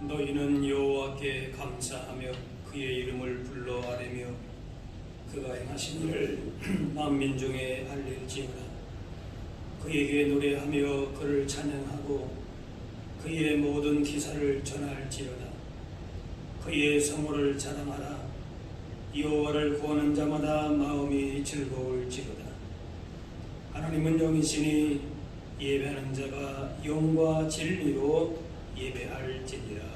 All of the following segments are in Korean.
너희는 여호와께 감사하며 그의 이름을 불러 아뢰며 그가 행하신 일을 만민중에 알릴지어다. 그에게 노래하며 그를 찬양하고 그의 모든 기사를 전할지어다. 그의 성호를 자랑하라. 여호와를 구하는 자마다 마음이 즐거울지어다. 하나님은 영이시니 예배하는 자가 영과 진리로 예배할지니라.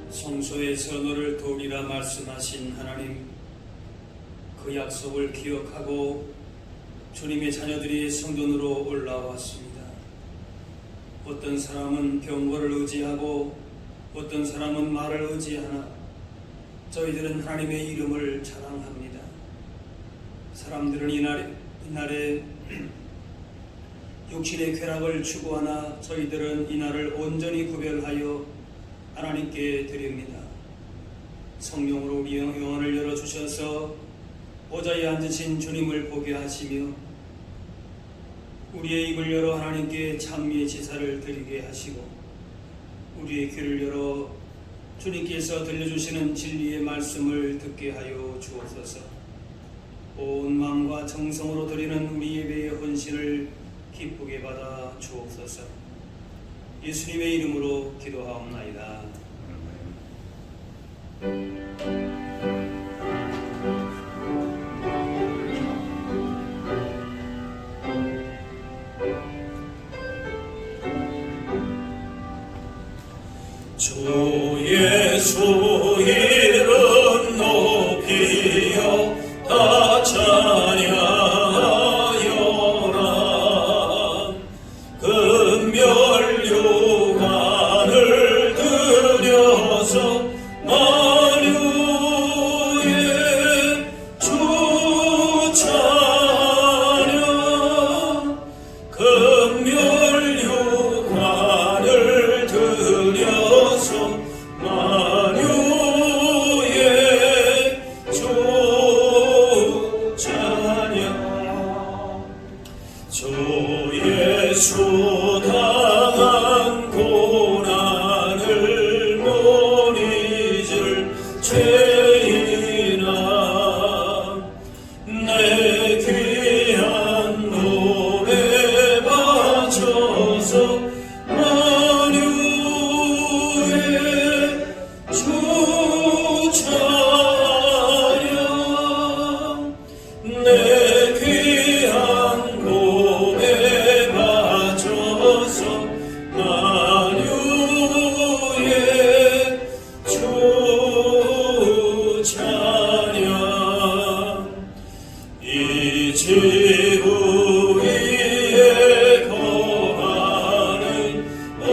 성소에서 너를 도우리라 말씀하신 하나님, 그 약속을 기억하고 주님의 자녀들이 성전으로 올라왔습니다. 어떤 사람은 병거를 의지하고 어떤 사람은 말을 의지하나 저희들은 하나님의 이름을 자랑합니다. 사람들은 이날에 육신의 쾌락을 추구하나 저희들은 이날을 온전히 구별하여 하나님께 드립니다. 성령으로 우리 영혼을 열어주셔서 보좌에 앉으신 주님을 보게 하시며 우리의 입을 열어 하나님께 찬미의 제사를 드리게 하시고 우리의 귀를 열어 주님께서 들려주시는 진리의 말씀을 듣게 하여 주옵소서. 온 마음과 정성으로 드리는 우리 예배의 헌신을 기쁘게 받아 주옵소서. 예수님의 이름으로 기도하옵나이다. 주 예수 이름 높이여 다 찬양하여라. 금멸류관을 들여서 만유의 주 찬양. 금멸류관을 들여서 만유의 주 찬양. 주 예수 당한 고난을 못 잊을 죄인아, 내 귀한 노래 바쳐서 만유의 주 찬양. 내 귀한 노래 바쳐서 만유의 주 찬양. 이 지구 위에 거하는 온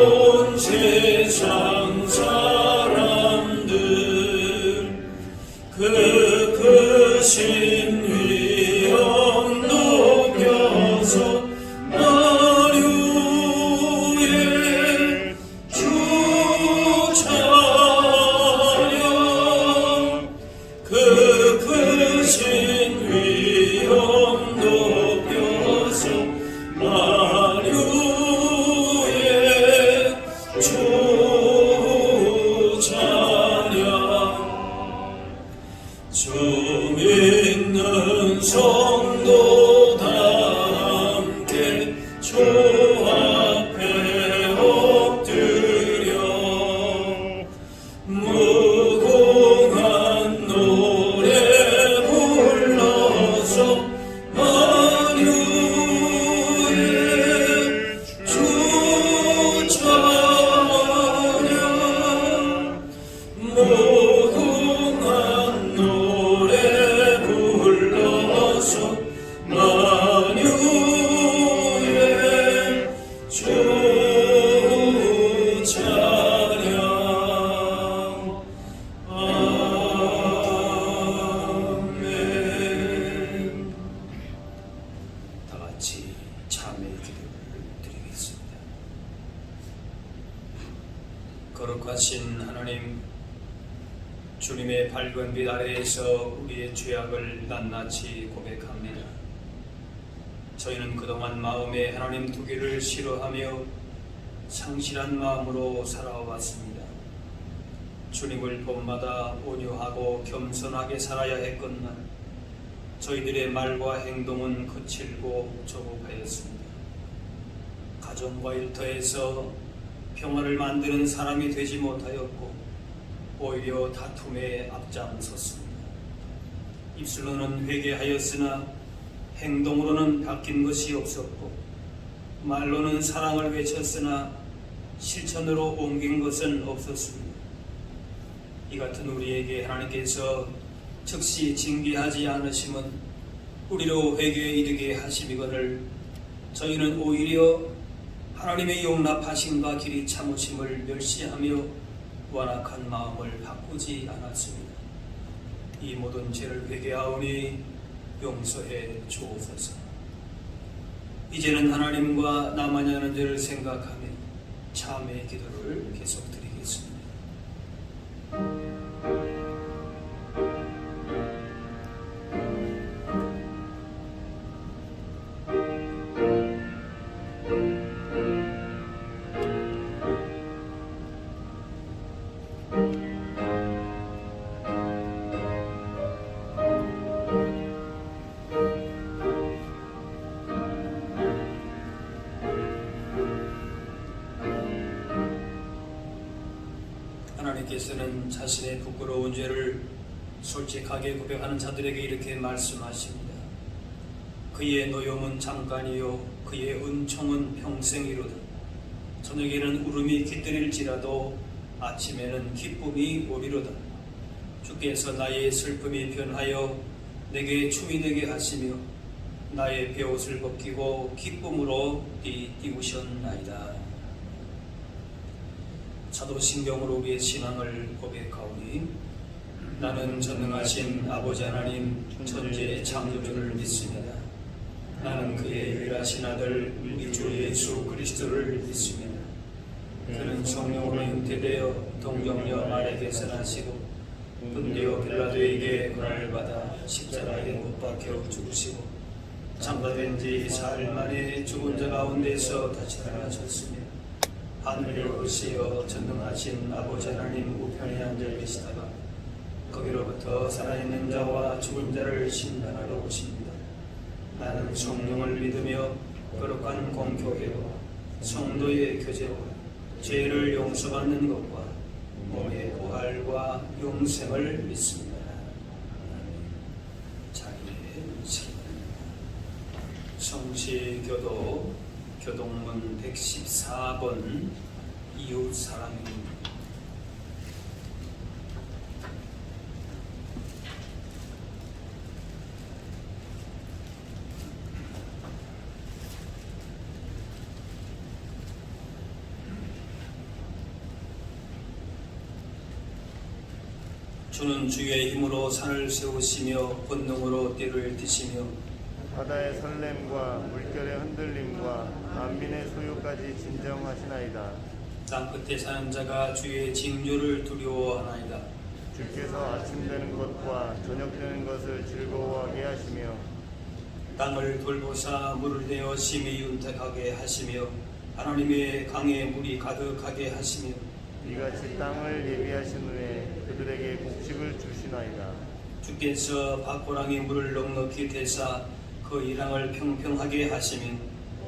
거룩하신 하나님, 주님의 밝은 빛 아래에서 우리의 죄악을 낱낱이 고백합니다. 저희는 그동안 마음에 하나님 두기를 싫어하며 상실한 마음으로 살아왔습니다. 주님을 봄마다 온유하고 겸손하게 살아야 했건만 저희들의 말과 행동은 거칠고 조급하였습니다. 가정과 일터에서 평화를 만드는 사람이 되지 못하였고 오히려 다툼에 앞장섰습니다. 입술로는 회개하였으나 행동으로는 바뀐 것이 없었고 말로는 사랑을 외쳤으나 실천으로 옮긴 것은 없었습니다. 이 같은 우리에게 하나님께서 즉시 징계하지 않으심은 우리로 회개에 이르게 하심이거늘 저희는 오히려 하나님의 용납하심과 길이 참으심을 멸시하며 완악한 마음을 바꾸지 않았습니다. 이 모든 죄를 회개하오니 용서해 주옵소서. 이제는 하나님과 나만이 하는 죄를 생각하며 참의 기도를 계속 드리겠습니다. 하나님께서는 자신의 부끄러운 죄를 솔직하게 고백하는 자들에게 이렇게 말씀하십니다. 그의 노염은 잠깐이요 그의 은총은 평생이로다. 저녁에는 울음이 깃들일지라도 아침에는 기쁨이 오리로다. 주께서 나의 슬픔이 변하여 내게 춤이 되게 하시며 나의 베옷을 벗기고 기쁨으로 띄우셨나이다. 사도신경으로 우리의 신앙을 고백하오니 나는 전능하신 아버지 하나님 천지의 창조주를 믿습니다. 나는 그의 유일하신 아들 우리 주 예수 그리스도를 믿습니다. 그는 성령으로 잉태되어 동정녀 마리아에게 나시고 본디오 빌라도에게 고난을 받아 십자가에 못 박혀 죽으시고 장사된 지 사흘 만에 죽은 자 가운데서 다시 살아나셨으며 하늘에 오르시어 전능하신 아버지 하나님 우편에 앉아 계시다가 거기로부터 살아있는 자와 죽은 자를 심판하러 오십니다. 나는 성령을 믿으며 거룩한 공교회와 성도의 교제와 죄를 용서받는 것과 몸의 부활과 영생을 믿습니다. 자기의 성시교도 교동문 114번 이웃사랑입니다. 주는 주의 힘으로 산을 세우시며 권능으로 띠를 드시며 바다의 설렘과 물결의 흔들림과 만민의 소유까지 진정하시나이다. 땅끝에 사는 자가 주의 징조를 두려워하나이다. 주께서 아침 되는 것과 저녁 되는 것을 즐거워하게 하시며 땅을 돌보사 물을 내어 심히 윤택하게 하시며 하나님의 강에 물이 가득하게 하시며 이같이 땅을 예비하신 후에 그들에게 곡식을 주시나이다. 주께서 밭고랑에 물을 넉넉히 대사 그 이랑을 평평하게 하시며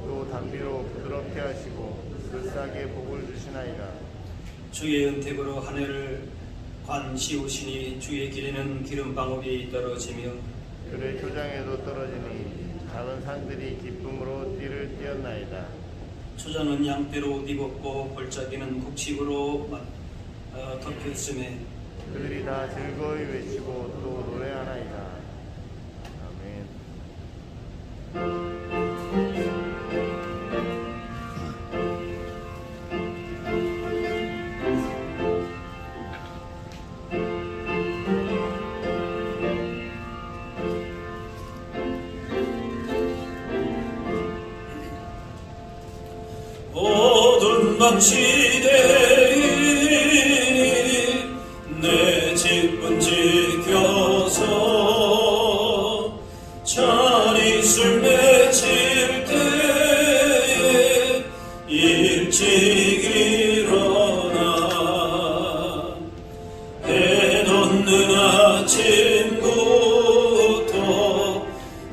또 담비로 부드럽게 하시고 그싸게 복을 주시나이다. 주의 은택으로 하늘을 관 씌우시니 주의 길에는 기름방울이 떨어지며 그의 교장에도 떨어지니 작은 산들이 기쁨으로 띠를 띄었나이다. 초장은 양떼로 옷 입었고 골짜기는 곡식으로 덮였음에 그들이 다 즐거이 외치고 또 노래하나이다. 아멘. 모든 방치되리니 내 직분 지켜서 자리술 맺힐 때에 일찍 일어나 해 돋는 아침부터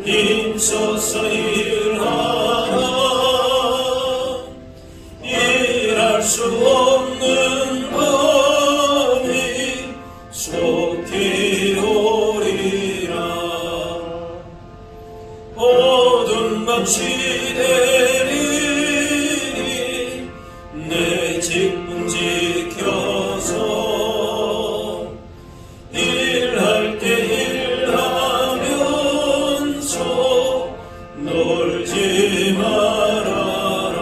힘써서 일하라. 일할 수 없는 밤이 속히 오리라. 어두운 밤 시대니 내 직분 지켜서 일할 때 일하면서 놀지 말아라.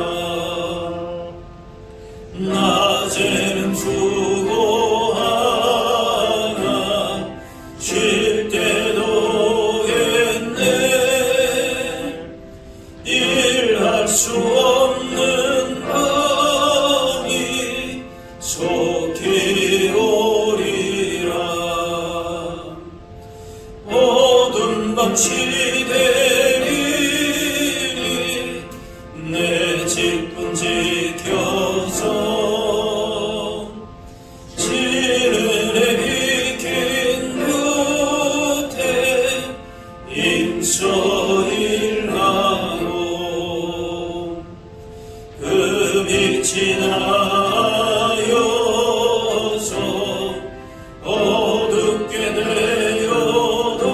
낮에는 수고하나 쉴 때도 했네. 일할 수 없는 밤이 속히 오리라. 어두운 밤 시대니 내 직분 지켜서 지는 해 비킨 곁에 임서 일하고 그 빛이 나여서 어둡게 되어도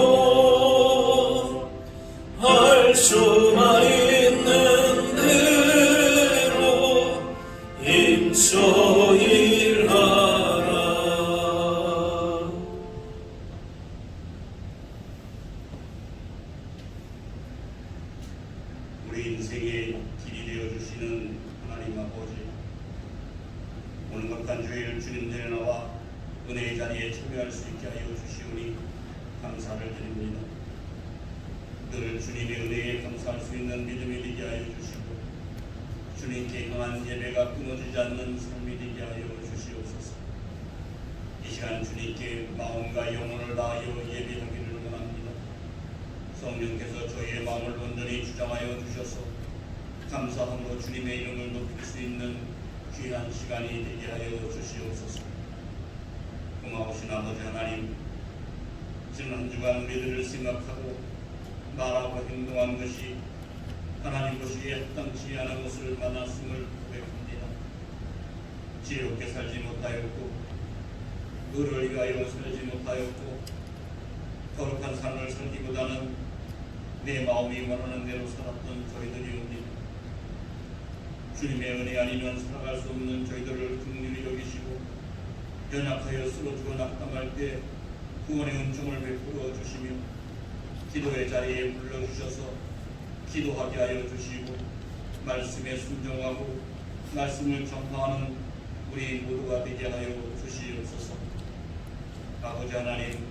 할 수만 있는 대로 임서 일하라. 우리 인생의 길이 되어주시는 하나님 아버지, 오늘 극한 주일 주님 전에 나와 은혜의 자리에 참여할 수 있게 하여 주시오니 감사를 드립니다. 늘 주님의 은혜에 감사할 수 있는 믿음이 되게 하여 주시고 주님께 향한 예배가 끊어지지 않는 삶이 되게 하여 주시옵소서. 이 시간 주님께 마음과 영혼을 다하여 예배하기를 원합니다. 성령께서 저희의 마음을 온전히 주장하여 주셔서 감사함으로 주님의 이름을 높일 수 있는 귀한 시간이 되게 하여 주시옵소서. 고마우신 아버지 하나님, 지난 한 주간 우리들을 생각하고 말하고 행동한 것이 하나님 보시기에 합당치 않은 것을 만났음을 고백합니다. 지혜롭게 살지 못하였고 의를 위하여 살지 못하였고 거룩한 삶을 살기보다는 내 마음이 원하는 대로 살았던 저희들이옵니다. 주님의 은혜 아니면 살아갈 수 없는 저희들을 긍휼히 여기시고 연약하여 쓰러지고 낙담할 때 구원의 은총을 베풀어 주시며 기도의 자리에 불러주셔서 기도하게 하여 주시고 말씀에 순종하고 말씀을 전파하는 우리 모두가 되게 하여 주시옵소서. 아버지 하나님,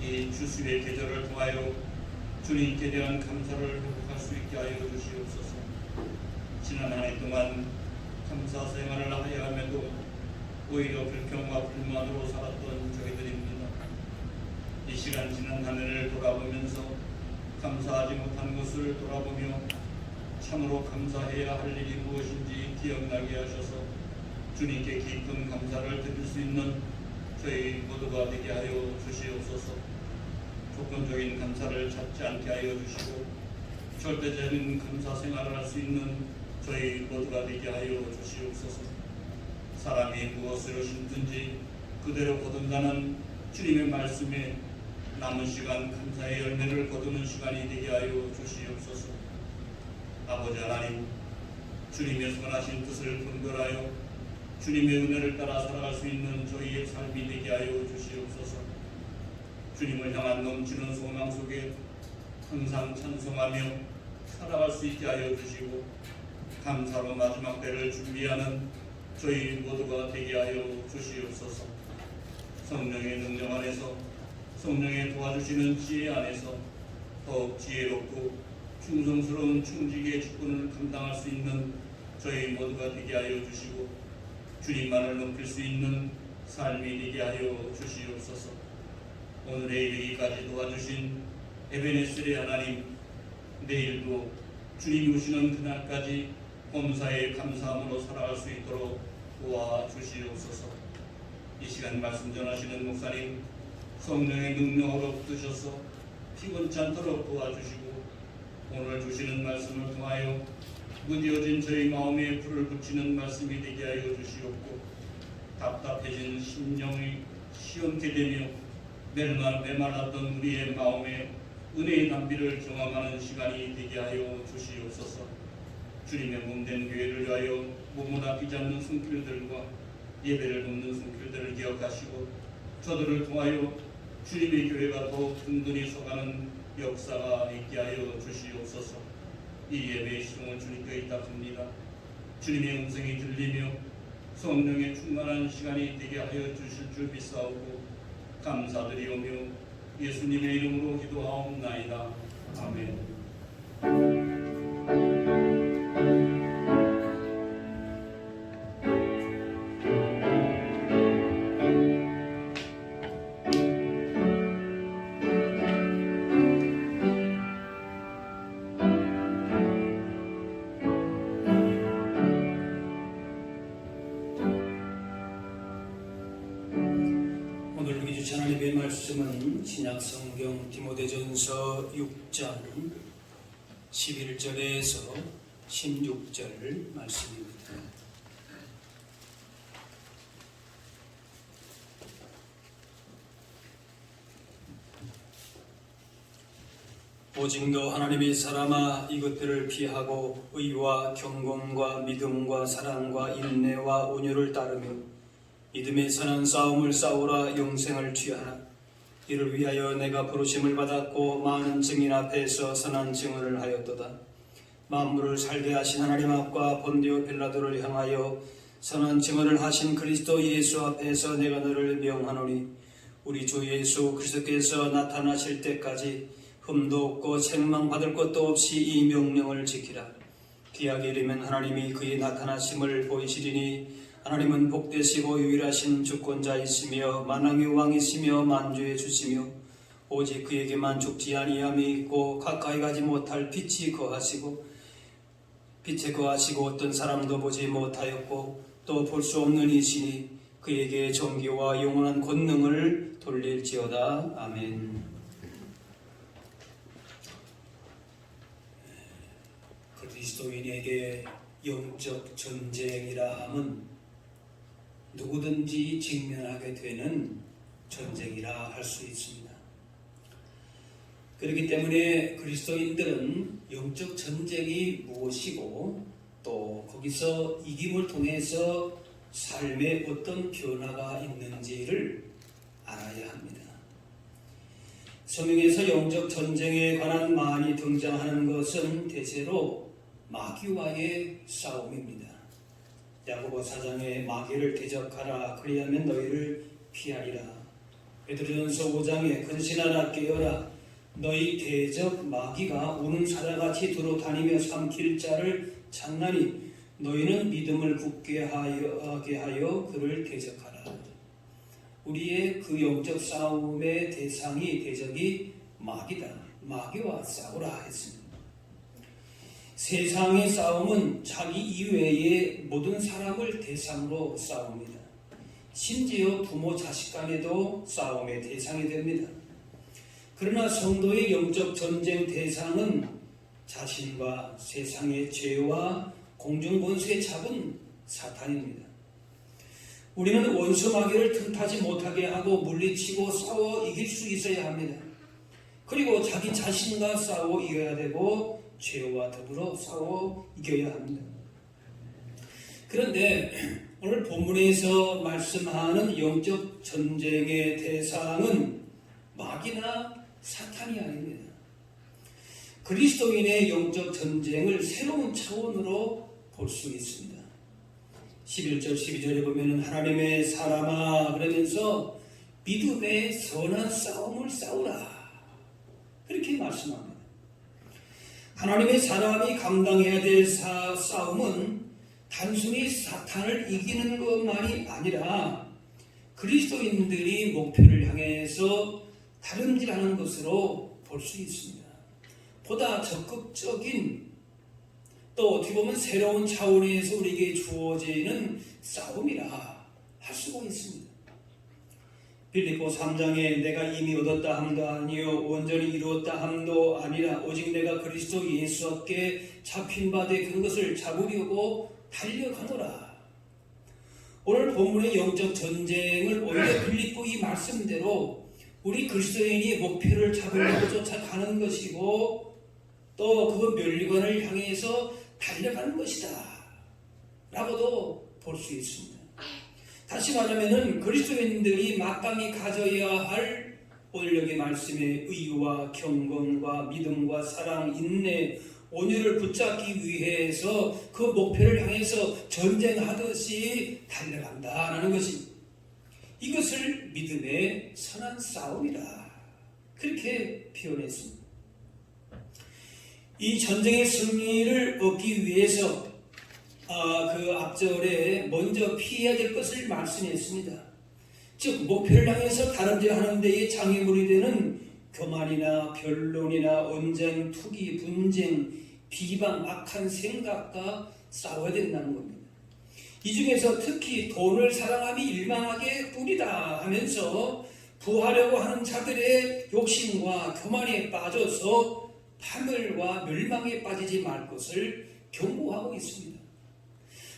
이 주수의 계절을 통하여 주님께 대한 감사를 회복할 수 있게 하여 주시옵소서. 지난 한 해 동안 감사 생활을 하여 함에도 오히려 불평과 불만으로 살았던 저희들입니다. 이 시간 지난 한 해를 돌아보면서 감사하지 못한 것을 돌아보며 참으로 감사해야 할 일이 무엇인지 기억나게 하셔서 주님께 깊은 감사를 드릴 수 있는 저희 모두가 되게 하여 주시옵소서. 조건적인 감사를 찾지 않게 하여 주시고 절대적인 감사 생활을 할 수 있는 저희 모두가 되게 하여 주시옵소서. 사람이 무엇으로 심든지 그대로 거둔다는 주님의 말씀에 남은 시간 감사의 열매를 거두는 시간이 되게 하여 주시옵소서. 아버지 하나님, 주님의 선하신 뜻을 분별하여 주님의 은혜를 따라 살아갈 수 있는 저희의 삶이 되게 하여 주시옵소서. 주님을 향한 넘치는 소망 속에 항상 찬송하며 살아갈 수 있게 하여 주시고 감사로 마지막 때를 준비하는 저희 모두가 되게 하여 주시옵소서. 성령의 능력 안에서 성령의 도와주시는 지혜 안에서 더욱 지혜롭고 충성스러운 충직의 직분을 감당할 수 있는 저희 모두가 되게 하여 주시고 주님만을 높일 수 있는 삶이 되게 하여 주시옵소서. 오늘에 이르기까지 도와주신 에베네셀의 하나님, 내일도 주님이 오시는 그날까지 범사에 감사함으로 살아갈 수 있도록 도와주시옵소서. 이 시간 말씀 전하시는 목사님, 성령의 능력으로 붙드셔서 피곤치 않도록 도와주시고 오늘 주시는 말씀을 통하여 무뎌진 저희 마음에 불을 붙이는 말씀이 되게 하여 주시옵고 답답해진 심령이 시원케 되며 메말랐던 우리의 마음에 은혜의 담비를 경험하는 시간이 되게 하여 주시옵소서. 주님의 몸된 교회를 위하여 몸을 아끼지 않는 손길들과 예배를 돕는 손길들을 기억하시고 저들을 통하여 주님의 교회가 더욱 든든히 서가는 역사가 있게 하여 주시옵소서. 이 예배의 시종을 주님께 의탁합니다. 주님의 음성이 들리며 성령의 충만한 시간이 되게 하여 주실 줄 믿사오고 감사드리오며 예수님의 이름으로 기도하옵나이다. 아멘. 오늘 우리 주신 하나님의 말씀은 신약성경 디모데전서 6장 11절에서 16절 말씀입니다. 오직 너 하나님의 사람아, 이것들을 피하고 의와 경건과 믿음과 사랑과 인내와 온유를 따르며 믿음의 선한 싸움을 싸우라. 영생을 취하라. 이를 위하여 내가 부르심을 받았고 많은 증인 앞에서 선한 증언을 하였도다. 만물을 살게 하신 하나님 앞과 본디오 빌라도를 향하여 선한 증언을 하신 그리스도 예수 앞에서 내가 너를 명하노니 우리 주 예수 그리스도께서 나타나실 때까지 흠도 없고 책망받을 것도 없이 이 명령을 지키라. 기약에 이르면 하나님이 그의 나타나심을 보이시리니 하나님은 복되시고 유일하신 주권자이시며 만왕의 왕이시며 만주의 주시며 오직 그에게만 죽지 아니함이 있고 가까이 가지 못할 빛에 거하시고 어떤 사람도 보지 못하였고 또 볼 수 없는 이시니 그에게 존귀와 영원한 권능을 돌릴지어다. 아멘. 그리스도인에게 영적 전쟁이라 함은 누구든지 직면하게 되는 전쟁이라 할 수 있습니다. 그렇기 때문에 그리스도인들은 영적 전쟁이 무엇이고 또 거기서 이김을 통해서 삶에 어떤 변화가 있는지를 알아야 합니다. 성경에서 영적 전쟁에 관한 많이 등장하는 것은 대체로 마귀와의 싸움입니다. 야고보 4장에 마귀를 대적하라. 그리하면 너희를 피하리라. 베드로전서 5장에 근신하라 깨어라. 너희 대적 마귀가 우는 사자같이 두루 다니며 삼킬 자를 찾나니 너희는 믿음을 굳게 하게 하여 그를 대적하라. 우리의 그 영적 싸움의 대적이 마귀다. 마귀와 싸우라 했습니다. 세상의 싸움은 자기 이외의 모든 사람을 대상으로 싸웁니다. 심지어 부모 자식 간에도 싸움의 대상이 됩니다. 그러나 성도의 영적 전쟁 대상은 자신과 세상의 죄와 공중권세에 잡은 사탄입니다. 우리는 원수 마귀를 틈타지 못하게 하고 물리치고 싸워 이길 수 있어야 합니다. 그리고 자기 자신과 싸워 이겨야 되고 죄와 더불어 싸워 이겨야 합니다. 그런데 오늘 본문에서 말씀하는 영적 전쟁의 대상은 마귀나 사탄이 아닙니다. 그리스도인의 영적 전쟁을 새로운 차원으로 볼 수 있습니다. 11절 12절에 보면 하나님의 사람아 그러면서 믿음의 선한 싸움을 싸우라 그렇게 말씀합니다. 하나님의 사람이 감당해야 될 싸움은 단순히 사탄을 이기는 것만이 아니라 그리스도인들이 목표를 향해서 다름질하는 것으로 볼 수 있습니다. 보다 적극적인 또 어떻게 보면 새로운 차원에서 우리에게 주어지는 싸움이라 할 수가 있습니다. 빌립보 3장에 내가 이미 얻었다 함도 아니요 온전히 이루었다 함도 아니라 오직 내가 그리스도 예수 앞에 잡힌 바 된 그것을 잡으려고 달려가노라. 오늘 본문의 영적 전쟁을 오히려 빌립보 이 말씀대로 우리 그리스도인이 목표를 잡으려고 쫓아가는 것이고 또 그 멸류관을 향해서 달려가는 것이다 라고도 볼 수 있습니다. 다시 말하면 그리스도인들이 마땅히 가져야 할 오늘 여기 말씀의 의와 경건과 믿음과 사랑, 인내, 온유를 붙잡기 위해서 그 목표를 향해서 전쟁하듯이 달려간다라는 것입니다. 이것을 믿음의 선한 싸움이라 그렇게 표현했습니다. 이 전쟁의 승리를 얻기 위해서 그 앞절에 먼저 피해야 될 것을 말씀했습니다. 즉 목표를 향해서 다름질하는 데에 장애물이 되는 교만이나 변론이나 언쟁, 투기, 분쟁, 비방, 악한 생각과 싸워야 된다는 겁니다. 이 중에서 특히 돈을 사랑함이 일망하게 뿌리다 하면서 부하려고 하는 자들의 욕심과 교만에 빠져서 파멸과 멸망에 빠지지 말 것을 경고하고 있습니다.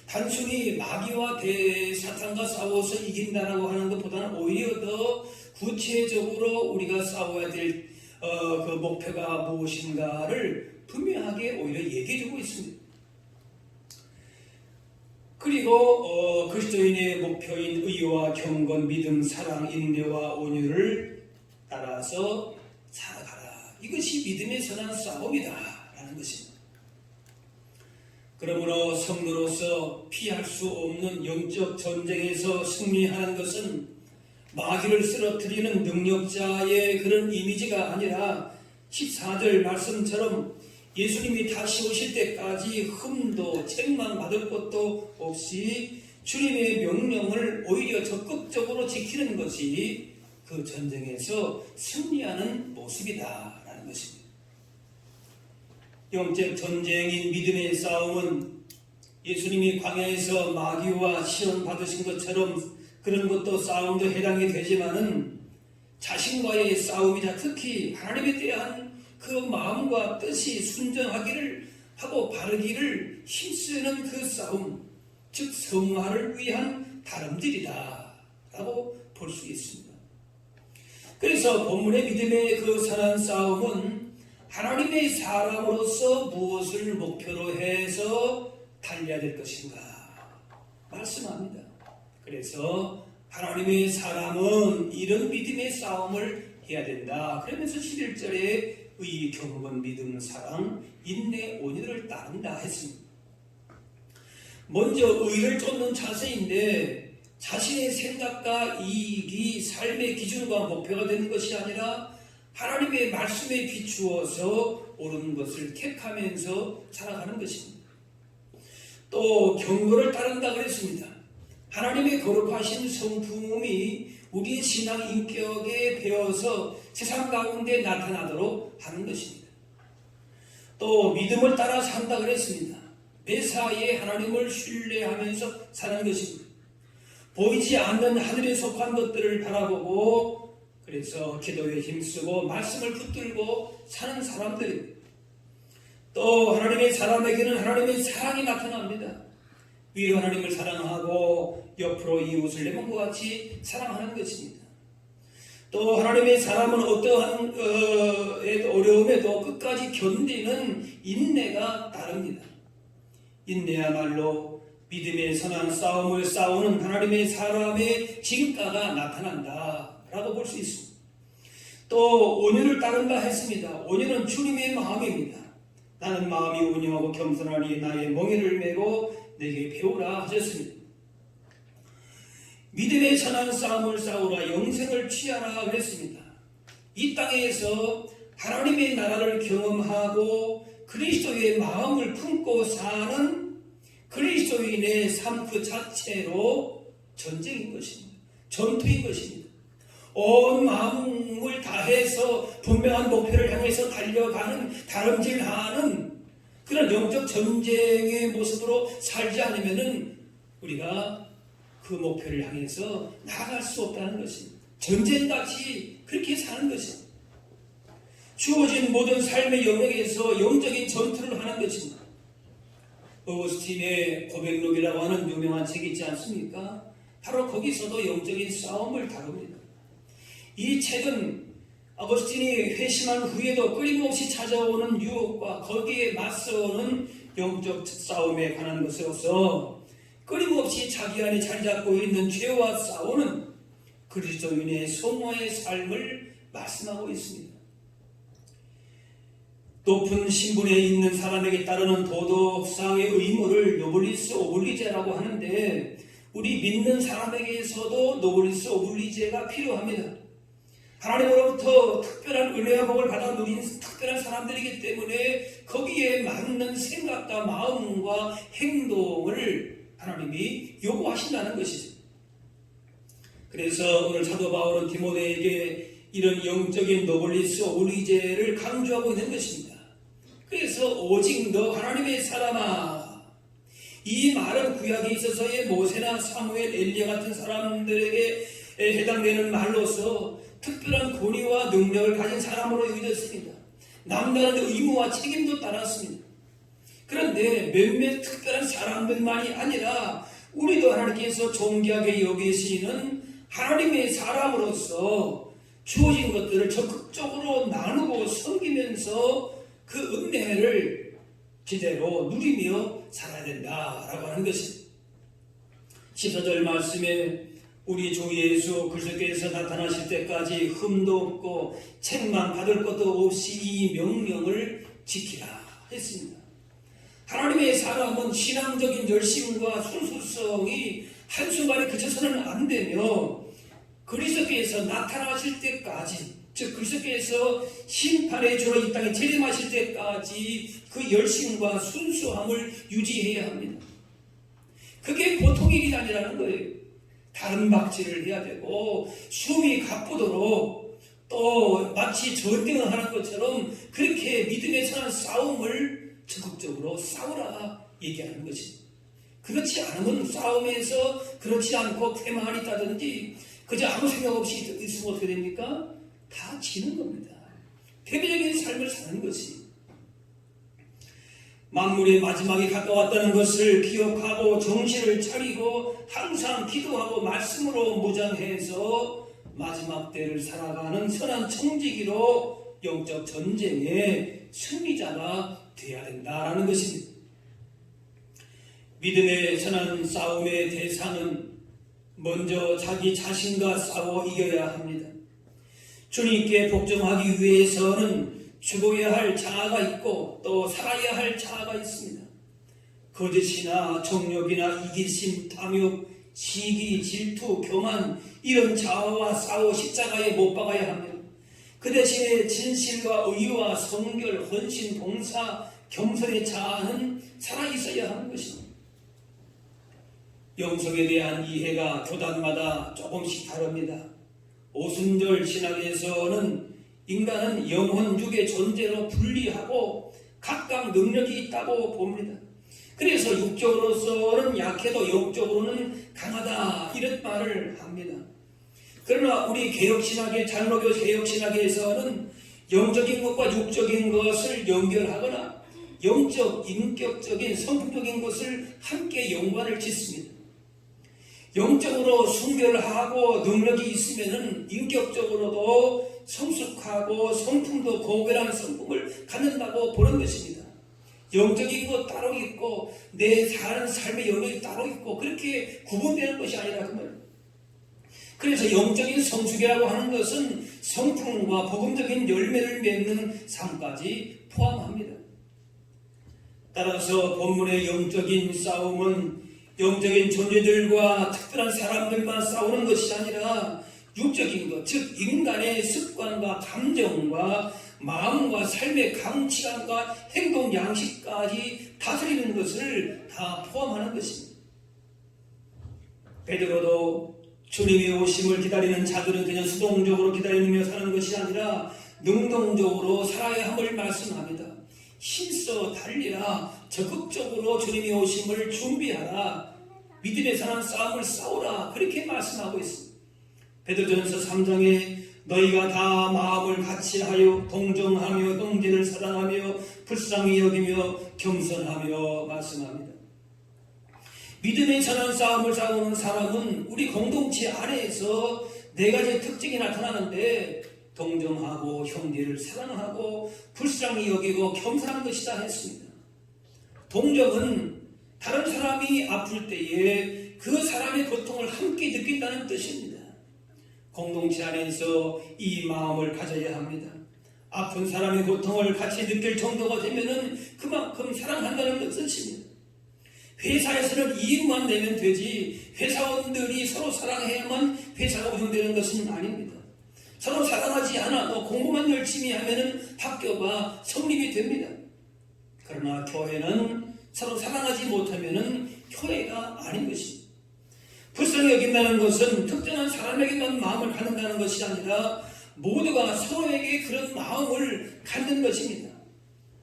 단순히 마귀와 대사탄과 싸워서 이긴다라고 하는 것보다는 오히려 더 구체적으로 우리가 싸워야 될 그 목표가 무엇인가를 분명하게 오히려 얘기해주고 있습니다. 그리고 그리스도인의 목표인 의와 경건, 믿음, 사랑, 인내와 온유를 따라서 살아가라. 이것이 믿음의 선한 싸움이다라는 것입니다. 그러므로 성도로서 피할 수 없는 영적 전쟁에서 승리하는 것은 마귀를 쓰러뜨리는 능력자의 그런 이미지가 아니라 14절 말씀처럼 예수님이 다시 오실 때까지 흠도 책망 받을 것도 없이 주님의 명령을 오히려 적극적으로 지키는 것이 그 전쟁에서 승리하는 모습이다라는 것입니다. 영적 전쟁인 믿음의 싸움은 예수님이 광야에서 마귀와 시험 받으신 것처럼 그런 것도 싸움도 해당이 되지만은 자신과의 싸움이자 특히 하나님에 대한 그 마음과 뜻이 순전하기를 하고 바르기를 힘쓰는 그 싸움, 즉 성화를 위한 다름질이다 라고 볼 수 있습니다. 그래서 본문의 믿음의 그 선한 싸움은 하나님의 사람으로서 무엇을 목표로 해서 달려야 될 것인가 말씀합니다. 그래서 하나님의 사람은 이런 믿음의 싸움을 해야 된다. 그러면서 11절에 의, 경건, 믿음, 사랑, 인내, 온유를 따른다 했습니다. 먼저 의를 쫓는 자세인데 자신의 생각과 이익이 삶의 기준과 목표가 되는 것이 아니라 하나님의 말씀에 비추어서 옳은 것을 택하면서 살아가는 것입니다. 또 경건을 따른다 그랬습니다. 하나님의 거룩하신 성품이 우리의 신앙 인격에 배어서 세상 가운데 나타나도록 하는 것입니다. 또 믿음을 따라 산다 그랬습니다. 매사에 하나님을 신뢰하면서 사는 것입니다. 보이지 않는 하늘에 속한 것들을 바라보고 그래서 기도에 힘쓰고 말씀을 붙들고 사는 사람들입니다. 또 하나님의 사람에게는 하나님의 사랑이 나타납니다. 위로 하나님을 사랑하고 옆으로 이웃을 내 몸과 같이 사랑하는 것입니다. 또 하나님의 사람은 어떠한 어려움에도 끝까지 견디는 인내가 따릅니다. 인내야말로 믿음의 선한 싸움을 싸우는 하나님의 사람의 진가가 나타난다 라고 볼 수 있습니다. 또 온유를 따른다 했습니다. 온유는 주님의 마음입니다. 나는 마음이 온유하고 겸손하니 나의 멍에를 메고 내게 배우라 하셨습니다. 믿음의 선한 싸움을 싸우라 영생을 취하라 그랬습니다. 이 땅에서 하나님의 나라를 경험하고 그리스도의 마음을 품고 사는 그리스도인의 삶 그 자체로 전쟁인 것입니다. 전투인 것입니다. 온 마음을 다해서 분명한 목표를 향해서 달려가는 다름질하는 그런 영적 전쟁의 모습으로 살지 않으면은 우리가 그 목표를 향해서 나아갈 수 없다는 것입니다. 전쟁같이 그렇게 사는 것입니다. 주어진 모든 삶의 영역에서 영적인 전투를 하는 것입니다. 어거스틴의 고백록이라고 하는 유명한 책이 있지 않습니까? 바로 거기서도 영적인 싸움을 다룹니다. 이 책은 어거스틴이 회심한 후에도 끊임없이 찾아오는 유혹과 거기에 맞서는 영적 싸움에 관한 것으로서 끊임없이 자기 안에 자리 잡고 있는 죄와 싸우는 그리스도인의 성화의 삶을 말씀하고 있습니다. 높은 신분에 있는 사람에게 따르는 도덕상의 의무를 노블리스 오블리제라고 하는데 우리 믿는 사람에게서도 노블리스 오블리제가 필요합니다. 하나님으로부터 특별한 은혜와 복을 받아 누린 특별한 사람들이기 때문에 거기에 맞는 생각과 마음과 행동을 하나님이 요구하신다는 것이죠. 그래서 오늘 사도 바울은 디모데에게 이런 영적인 노블리스 오블리제를 강조하고 있는 것입니다. 그래서 오직 너 하나님의 사람아, 이 말은 구약에 있어서의 모세나 사무엘, 엘리야 같은 사람들에게 해당되는 말로서 특별한 권위와 능력을 가진 사람으로 여겨졌습니다. 남다른 의무와 책임도 따랐습니다. 그런데 몇몇 특별한 사람들만이 아니라 우리도 하나님께서 존귀하게 여기시는 하나님의 사람으로서 주어진 것들을 적극적으로 나누고 섬기면서 그 은혜를 제대로 누리며 살아야 된다라고 하는 것입니다. 14절 말씀에 우리 주 예수 그리스도께서 나타나실 때까지 흠도 없고 책만 받을 것도 없이 이 명령을 지키라 했습니다. 하나님의 사람은 신앙적인 열심과 순수성이 한순간에 그쳐서는 안 되며 그리스도께서 나타나실 때까지, 즉 그리스도께서 심판의 주로 이 땅에 재림하실 때까지 그 열심과 순수함을 유지해야 합니다. 그게 보통 일이 아니라는 거예요. 다른 박질을 해야 되고 숨이 가쁘도록 또 마치 전쟁을 하는 것처럼 그렇게 믿음에 선한 싸움을 적극적으로 싸우라 얘기하는 것입니다. 그렇지 않으면 싸움에서 그렇지 않고 태만이 있다든지 그저 아무 생각 없이 있으면 어떻게 됩니까? 다 지는 겁니다. 패배적인 삶을 사는 것이. 만물의 마지막이 가까웠다는 것을 기억하고 정신을 차리고 항상 기도하고 말씀으로 무장해서 마지막 때를 살아가는 선한 청지기로 영적 전쟁의 승리자가 되어야 된다는 것입니다. 믿음의 선한 싸움의 대상은 먼저 자기 자신과 싸워 이겨야 합니다. 주님께 복종하기 위해서는 죽어야 할 자아가 있고 또 살아야 할 자아가 있습니다. 거짓이나 정욕이나 이기심, 탐욕, 시기, 질투, 교만 이런 자아와 싸워 십자가에 못 박아야 합니다. 그 대신에 진실과 의와 성결, 헌신, 봉사, 겸손의 자아는 살아있어야 하는 것입니다. 영성에 대한 이해가 교단마다 조금씩 다릅니다. 오순절 신학에서는 인간은 영혼 육의 존재로 분리하고 각각 능력이 있다고 봅니다. 그래서 육적으로서는 약해도 영적으로는 강하다 이런 말을 합니다. 그러나 우리 개혁신학의 장로교 개혁신학에서는 영적인 것과 육적인 것을 연결하거나 영적, 인격적인, 성품적인 것을 함께 연관을 짓습니다. 영적으로 순결하고 능력이 있으면은 인격적으로도 성숙하고 성품도 고결한 성품을 갖는다고 보는 것입니다. 영적인 것 따로 있고 내 사는 삶의 영역이 따로 있고 그렇게 구분되는 것이 아니라 그 말입니다. 그래서 영적인 성숙이라고 하는 것은 성품과 복음적인 열매를 맺는 삶까지 포함합니다. 따라서 본문의 영적인 싸움은 영적인 존재들과 특별한 사람들만 싸우는 것이 아니라 육적인 것, 즉 인간의 습관과 감정과 마음과 삶의 가치관과 행동 양식까지 다스리는 것을 다 포함하는 것입니다. 베드로도 주님의 오심을 기다리는 자들은 그냥 수동적으로 기다리며 사는 것이 아니라 능동적으로 살아야 함을 말씀합니다. 힘써 달리라. 적극적으로 주님의 오심을 준비하라. 믿음에 사는 싸움을 싸우라. 그렇게 말씀하고 있습니다. 베드로전서 3장에 너희가 다 마음을 같이하여 동정하며 형제를 사랑하며 불쌍히 여기며 겸손하며 말씀합니다. 믿음에 사는 싸움을 싸우는 사람은 우리 공동체 안에서 네 가지 특징이 나타나는데 동정하고 형제를 사랑하고 불쌍히 여기고 겸손한 것이다 했습니다. 동정은 다른 사람이 아플 때에 그 사람의 고통을 함께 느낀다는 뜻입니다. 공동체 안에서 이 마음을 가져야 합니다. 아픈 사람의 고통을 같이 느낄 정도가 되면은 그만큼 사랑한다는 뜻입니다. 회사에서는 이익만 내면 되지 회사원들이 서로 사랑해야만 회사가 운영되는 것은 아닙니다. 서로 사랑하지 않아도 공부만 열심히 하면은 학교가 성립이 됩니다. 그러나 교회는 서로 사랑하지 못하면은 교회가 아닌 것입니다. 불쌍히 여긴다는 것은 특정한 사람에게만 마음을 갖는다는 것이 아니라 모두가 서로에게 그런 마음을 갖는 것입니다.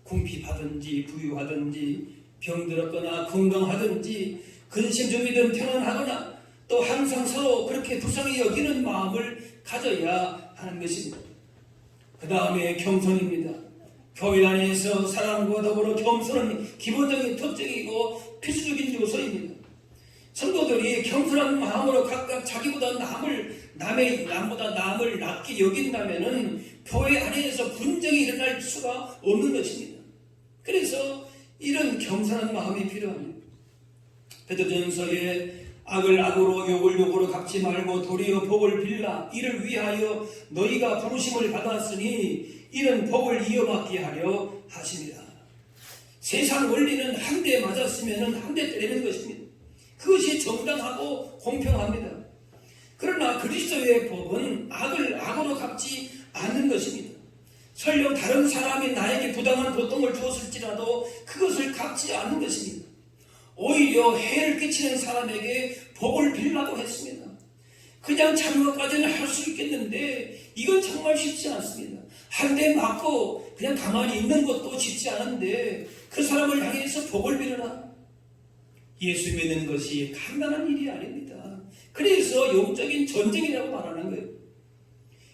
궁핍하든지 부유하든지 병들었거나 건강하든지 근심 중이든 평안하거나 또 항상 서로 그렇게 불쌍히 여기는 마음을 가져야 하는 것입니다. 그 다음에 겸손입니다. 교회 안에서 사랑과 더불어 겸손은 기본적인 특징이고 필수적인 요소입니다. 성도들이 겸손한 마음으로 각각 자기보다 남보다 남을 낮게 여긴다면은 교회 안에서 분쟁이 일어날 수가 없는 것입니다. 그래서 이런 겸손한 마음이 필요합니다. 베드로전서에 악을 악으로 욕을 욕으로 갚지 말고 도리어 복을 빌라. 이를 위하여 너희가 부르심을 받았으니 이런 복을 이어받게 하려 하십니다. 세상 원리는 한 대 맞았으면 한 대 때리는 것입니다. 그것이 정당하고 공평합니다. 그러나 그리스도의 법은 악을 악으로 갚지 않는 것입니다. 설령 다른 사람이 나에게 부당한 고통을 주었을지라도 그것을 갚지 않는 것입니다. 오히려 해를 끼치는 사람에게 복을 빌라고 했습니다. 그냥 참는 것까지는 할 수 있겠는데 이건 정말 쉽지 않습니다. 한 대 맞고 그냥 가만히 있는 것도 쉽지 않은데 그 사람을 향해서 복을 빌어라. 예수 믿는 것이 간단한 일이 아닙니다. 그래서 영적인 전쟁이라고 말하는 거예요.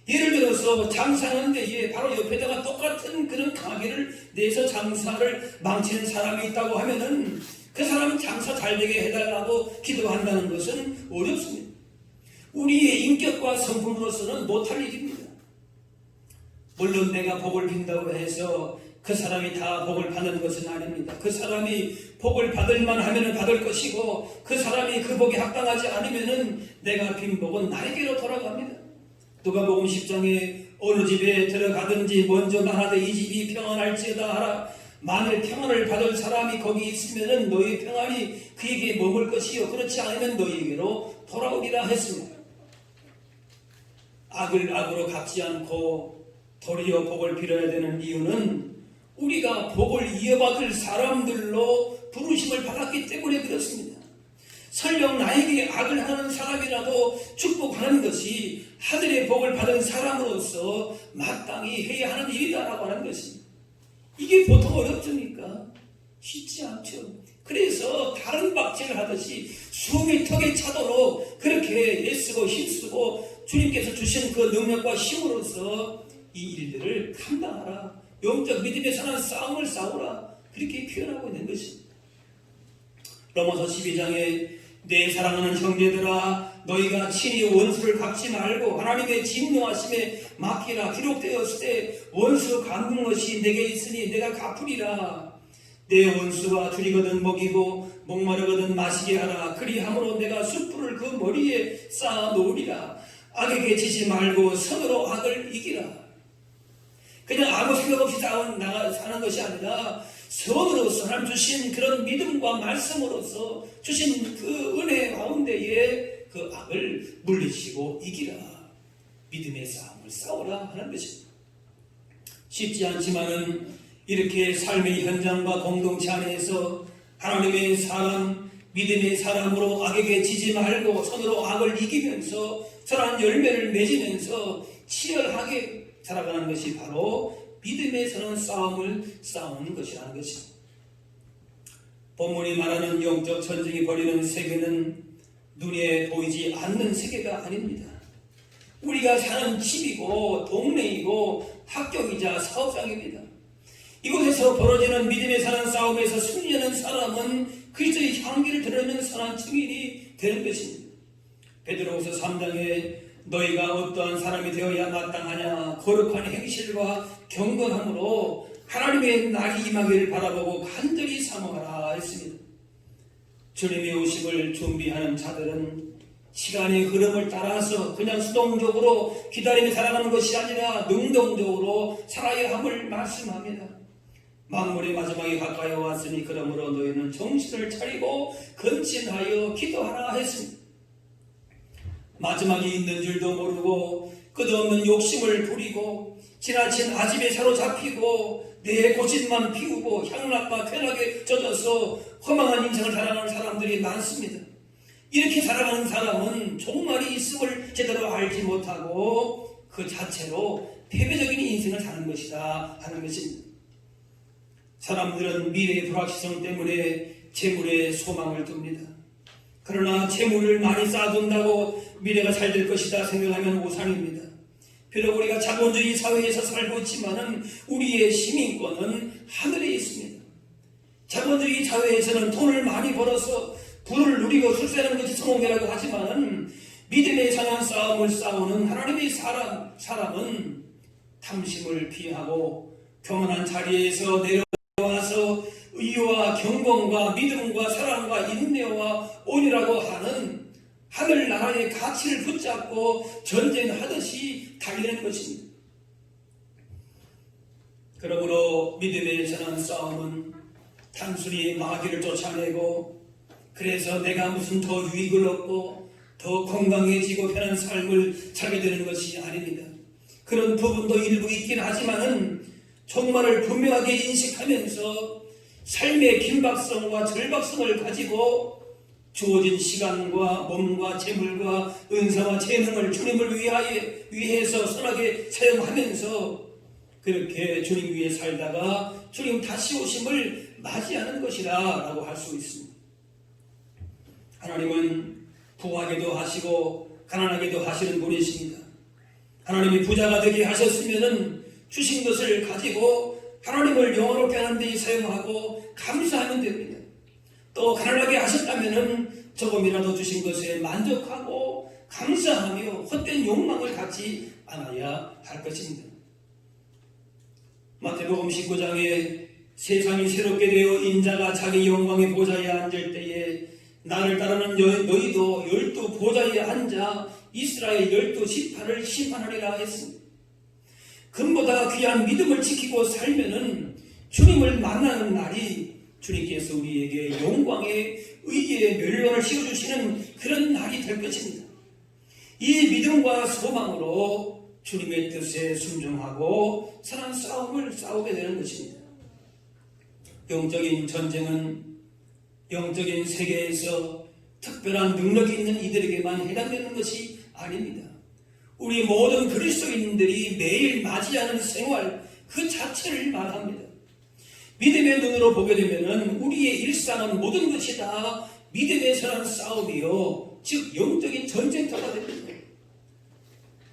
예를 들어서 장사하는 데에 바로 옆에다가 똑같은 그런 가게를 내서 장사를 망치는 사람이 있다고 하면은 그 사람은 장사 잘 되게 해달라고 기도한다는 것은 어렵습니다. 우리의 인격과 성품으로서는 못할 일입니다. 물론 내가 복을 빈다고 해서 그 사람이 다 복을 받는 것은 아닙니다. 그 사람이 복을 받을 만하면 받을 것이고 그 사람이 그 복에 합당하지 않으면 내가 빈 복은 나에게로 돌아갑니다. 누가복음 10장에 어느 집에 들어가든지 먼저 말하되 이 집이 평안할지어다 하라. 만일 평안을 받을 사람이 거기 있으면 너희 평안이 그에게 머물 것이요 그렇지 않으면 너희에게로 돌아오리라 했습니다. 악을 악으로 갚지 않고 도리어 복을 빌어야 되는 이유는 우리가 복을 이어받을 사람들로 부르심을 받았기 때문에 그렇습니다. 설령 나에게 악을 하는 사람이라도 축복하는 것이 하늘의 복을 받은 사람으로서 마땅히 해야 하는 일이다라고 하는 것입니다. 이게 보통 어렵습니까? 쉽지 않죠. 그래서 다른 박질을 하듯이 숨이 턱에 차도록 그렇게 애쓰고 힘쓰고 주님께서 주신 그 능력과 힘으로써 이 일들을 감당하라. 영적 믿음에 사는 싸움을 싸우라. 그렇게 표현하고 있는 것입니다. 로마서 12장에 내 사랑하는 형제들아 너희가 친히 원수를 갚지 말고 하나님의 진노하심에 맡기라. 기록되었을 때 원수 갚는 것이 내게 있으니 내가 갚으리라. 내 원수가 줄이거든 먹이고 목마르거든 마시게 하라. 그리함으로 내가 숯불을 그 머리에 쌓아 놓으리라. 악에게 지지 말고 선으로 악을 이기라. 그냥 아무 생각 없이 사는 것이 아니라 선으로서 하나님 주신 그런 믿음과 말씀으로서 주신 그 은혜 가운데에 그 악을 물리치고 이기라. 믿음의 싸움을 싸우라 하는 것입니다. 쉽지 않지만은 이렇게 삶의 현장과 공동체 안에서 하나님의 사람, 믿음의 사람으로 악에게 지지 말고 손으로 악을 이기면서 선한 열매를 맺으면서 치열하게 살아가는 것이 바로 믿음의 선한 싸움을 싸우는 것이라는 것입니다. 본문이 말하는 영적 전쟁이 벌이는 세계는 눈에 보이지 않는 세계가 아닙니다. 우리가 사는 집이고 동네이고 학교이자 사업장입니다. 이곳에서 벌어지는 믿음의 선한 싸움에서 승리하는 사람은 그리스도의 향기를 드러내는 선한 증인이 되는 것입니다. 베드로후서 3장에 너희가 어떠한 사람이 되어야 마땅하냐, 거룩한 행실과 경건함으로 하나님의 날이 임하기를 바라보고 간절히 사모하라 했습니다. 주님의 오심을 준비하는 자들은 시간의 흐름을 따라서 그냥 수동적으로 기다리며 살아가는 것이 아니라 능동적으로 살아야 함을 말씀합니다. 만물의 마지막이 가까이 왔으니 그러므로 너희는 정신을 차리고 근신하여 기도하라 했습니다. 마지막이 있는 줄도 모르고 끝없는 욕심을 부리고 지나친 아집에 사로잡히고 내 고집만 피우고 향락과 쾌락에 젖어서 허망한 인생을 살아가는 사람들이 많습니다. 이렇게 살아가는 사람은 종말이 있음을 제대로 알지 못하고 그 자체로 패배적인 인생을 사는 것이다 하는 것입니다. 사람들은 미래의 불확실성 때문에 재물에 소망을 둡니다. 그러나 재물을 많이 쌓아둔다고 미래가 잘 될 것이다 생각하면 오산입니다. 비록 우리가 자본주의 사회에서 살고 있지만은 우리의 시민권은 하늘에 있습니다. 자본주의 사회에서는 돈을 많이 벌어서 부를 누리고 출세하는 것이 성공이라고 하지만은 믿음의 선한 싸움을 싸우는 하나님의 사람은 탐심을 피하고 평안한 자리에서 내려와서 의와 경건과 믿음과 사랑과 인내와 온유라고 하는 하늘나라의 가치를 붙잡고 전쟁하듯이 달리는 것입니다. 그러므로 믿음의 선한 싸움은 단순히 마귀를 쫓아내고 그래서 내가 무슨 더 유익을 얻고 더 건강해지고 편한 삶을 살게 되는 것이 아닙니다. 그런 부분도 일부 있긴 하지만은 종말을 분명하게 인식하면서 삶의 긴박성과 절박성을 가지고 주어진 시간과 몸과 재물과 은사와 재능을 주님을 위해서 선하게 사용하면서 그렇게 주님 위해 살다가 주님 다시 오심을 맞이하는 것이다 라고 할 수 있습니다. 하나님은 부하게도 하시고 가난하게도 하시는 분이십니다. 하나님이 부자가 되게 하셨으면 주신 것을 가지고 하나님을 영원롭게 하는 데 사용하고 감사하면 됩니다. 또 가난하게 하셨다면 조금이라도 주신 것에 만족하고 감사하며 헛된 욕망을 갖지 않아야 할 것입니다. 마태복음 19장에 세상이 새롭게 되어 인자가 자기 영광의 보좌에 앉을 때에 나를 따르는 너희도 12 보좌에 앉아 이스라엘 12지파를 심판하리라 했습니다. 금보다 귀한 믿음을 지키고 살면은 주님을 만나는 날이 주님께서 우리에게 영광의 의의 멸관을 씌워주시는 그런 날이 될 것입니다. 이 믿음과 소망으로 주님의 뜻에 순종하고 선한 싸움을 싸우게 되는 것입니다. 영적인 전쟁은 영적인 세계에서 특별한 능력이 있는 이들에게만 해당되는 것이 아닙니다. 우리 모든 그리스도인들이 매일 맞이하는 생활 그 자체를 말합니다. 믿음의 눈으로 보게 되면 우리의 일상은 모든 것이 다 믿음의 선한 싸움이요 즉 영적인 전쟁터가 됩니다.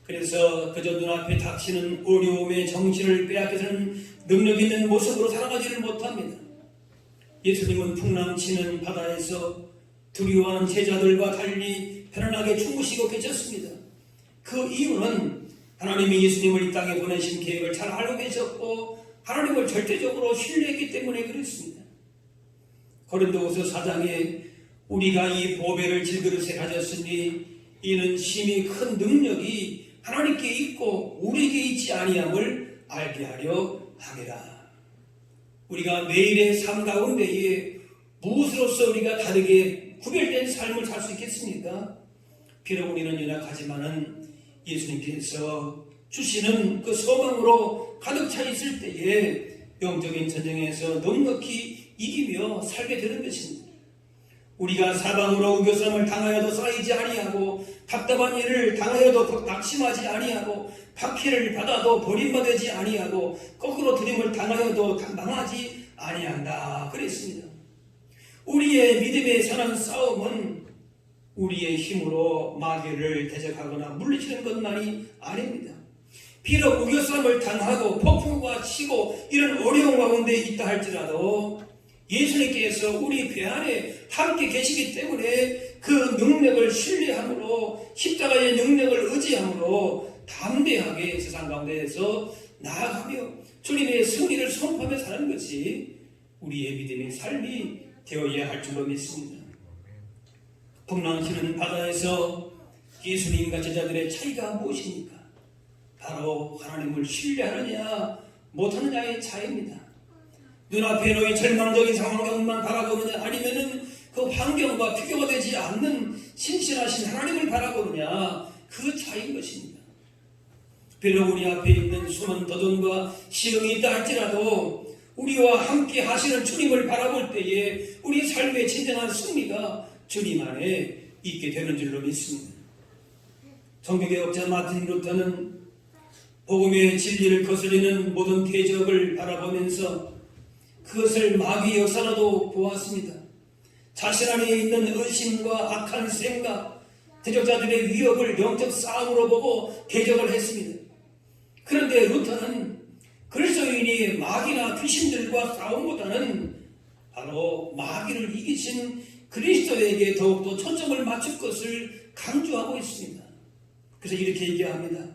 그래서 그저 눈앞에 닥치는 어려움의 정신을 빼앗겨서는 능력 있는 모습으로 살아가지를 못합니다. 예수님은 풍랑치는 바다에서 두려워하는 제자들과 달리 편안하게 주무시고 계셨습니다. 그 이유는 하나님이 예수님을 이 땅에 보내신 계획을 잘 알고 계셨고 하나님을 절대적으로 신뢰했기 때문에 그렇습니다. 고린도후서 4장에 우리가 이 보배를 질그릇에 가졌으니 이는 심히 큰 능력이 하나님께 있고 우리에게 있지 아니함을 알게 하려 함이라. 우리가 매일의 삶 가운데에 무엇으로서 우리가 다르게 구별된 삶을 살 수 있겠습니까? 비록 우리는 연약하지만은 예수님께서 주시는 그 소망으로 가득 차 있을 때에 영적인 전쟁에서 넉넉히 이기며 살게 되는 것입니다. 우리가 사방으로 우겨쌈을 당하여도 쌓이지 아니하고 답답한 일을 당하여도 낙심하지 아니하고 박해를 받아도 버림받지 아니하고 거꾸로 들임을 당하여도 망하지 아니한다 그랬습니다. 우리의 믿음에 사는 싸움은 우리의 힘으로 마귀를 대적하거나 물리치는 것만이 아닙니다. 비록 우겨쌈을 당하고 폭풍과 치고 이런 어려운 가운데 있다 할지라도 예수님께서 우리 배 안에 함께 계시기 때문에 그 능력을 신뢰함으로 십자가의 능력을 의지함으로 담대하게 세상 가운데에서 나아가며 주님의 승리를 선포하며 사는 것이 우리의 믿음의 삶이 되어야 할 줄로 믿습니다. 풍랑치는 바다에서 예수님과 제자들의 차이가 무엇입니까? 바로 하나님을 신뢰하느냐 못하느냐의 차이입니다. 눈앞에 놓인 절망적인 상황만 바라보느냐 아니면은 그 환경과 비교가 되지 않는 신실하신 하나님을 바라보느냐 그 차이인 것입니다. 비록 우리 앞에 있는 수많은 도전과 시험이 있다 할지라도 우리와 함께 하시는 주님을 바라볼 때에 우리 삶의 진정한 승리가 주님 안에 있게 되는 줄로 믿습니다. 종교개혁자 마틴 루터는 복음의 진리를 거스리는 모든 대적을 바라보면서 그것을 마귀의 역사로도 보았습니다. 자신 안에 있는 의심과 악한 생각, 대적자들의 위협을 영적 싸움으로 보고 대적을 했습니다. 그런데 루터는 그리스도인이 마귀나 귀신들과 싸움보다는 바로 마귀를 이기신 그리스도에게 더욱더 초점을 맞출 것을 강조하고 있습니다. 그래서 이렇게 얘기합니다.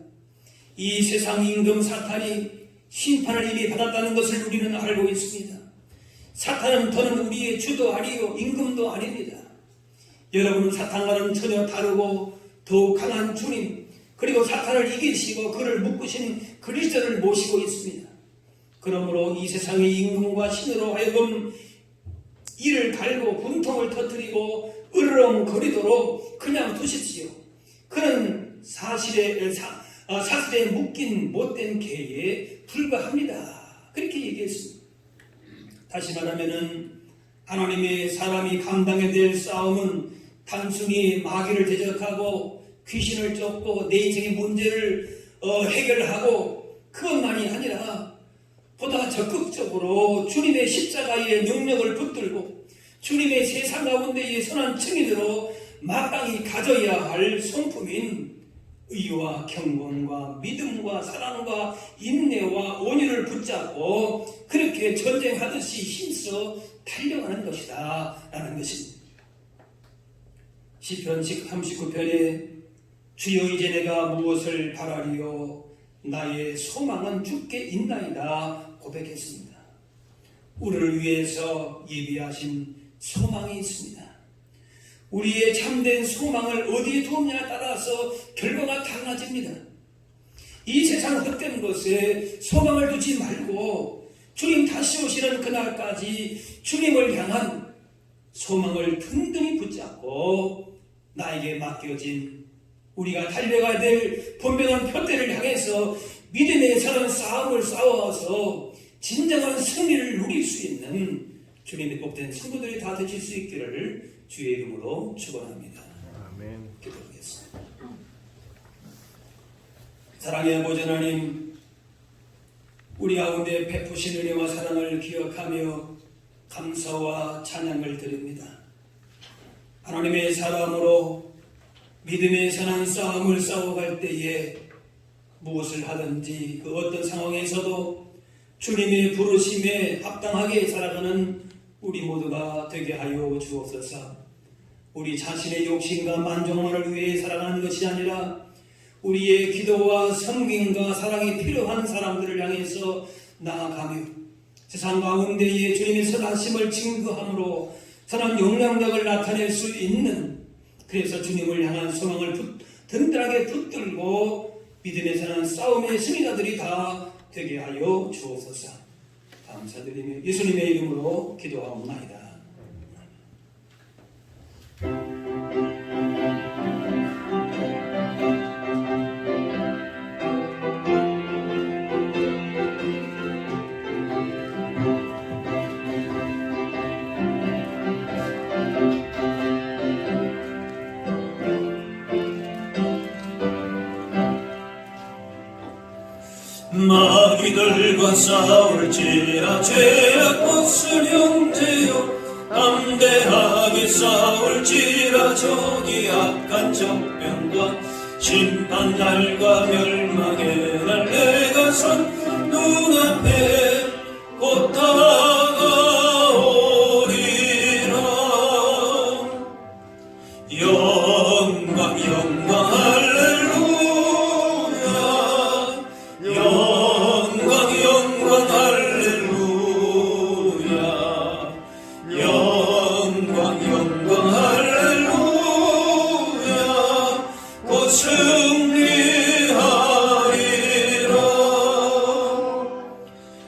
이 세상 임금 사탄이 심판을 이미 받았다는 것을 우리는 알고 있습니다. 사탄은 더는 우리의 주도 아니요 임금도 아닙니다. 여러분은 사탄과는 전혀 다르고 더욱 강한 주님 그리고 사탄을 이기시고 그를 묶으신 그리스도를 모시고 있습니다. 그러므로 이 세상의 임금과 신으로 하여금 이를 갈고 분통을 터뜨리고 으르렁거리도록 그냥 두십시오. 그는 사슬에 묶인 못된 개에 불과합니다. 그렇게 얘기했습니다. 다시 말하면은 하나님의 사람이 감당해야 될 싸움은 단순히 마귀를 대적하고 귀신을 쫓고 내 인생의 문제를 해결하고 그것만이 아니라 보다 적극적으로 주님의 십자가의 능력을 붙들고 주님의 세상 가운데의 선한 증인으로 마땅히 가져야 할 성품인 의와 경건과 믿음과 사랑과 인내와 온유를 붙잡고 그렇게 전쟁하듯이 힘써 달려가는 것이다 라는 것입니다. 시편 39편에 주여 이제 내가 무엇을 바라리요 나의 소망은 주께 있나이다 고백했습니다. 우리를 위해서 예비하신 소망이 있습니다. 우리의 참된 소망을 어디에 두느냐에 따라서 결과가 달라집니다. 이 세상 헛된 것에 소망을 두지 말고 주님 다시 오시는 그날까지 주님을 향한 소망을 든든히 붙잡고 나에게 맡겨진 우리가 달려가야 될 분명한 표대를 향해서 믿음의 사는 싸움을 싸워서 진정한 승리를 누릴 수 있는 주님의 복된 성도들이 다 되실 수 있기를 주의 이름으로 축원합니다. 아멘. 기도하겠습니다. 사랑의 아버지 하나님, 우리 가운데 베푸신 은혜와 사랑을 기억하며 감사와 찬양을 드립니다. 하나님의 사람으로 믿음의 선한 싸움을 싸워갈 때에 무엇을 하든지 그 어떤 상황에서도 주님의 부르심에 합당하게 살아가는 우리 모두가 되게 하여 주옵소서. 우리 자신의 욕심과 만족만을 위해 살아가는 것이 아니라 우리의 기도와 섬김과 사랑이 필요한 사람들을 향해서 나아가며 세상 가운데에 주님의 선하심을 증거함으로 선한 영향력을 나타낼 수 있는, 그래서 주님을 향한 소망을 든든하게 붙들고 믿음의 선한 싸움의 승리자들이 다 되게 하여 주옵소서. 감사드리며 예수님의 이름으로 기도하옵나이다. 마귀들과 싸울지라 죄악 벗은 형제여 담대하게 싸울지라 저기 악한 적병과 심판날과 멸망의 날 내가 선 눈앞에 곧 다가오리라. 영광 영광 할렐루야. 영광 영광 할렐루야. 영광 영광 할렐루야. 곧 승리하리라.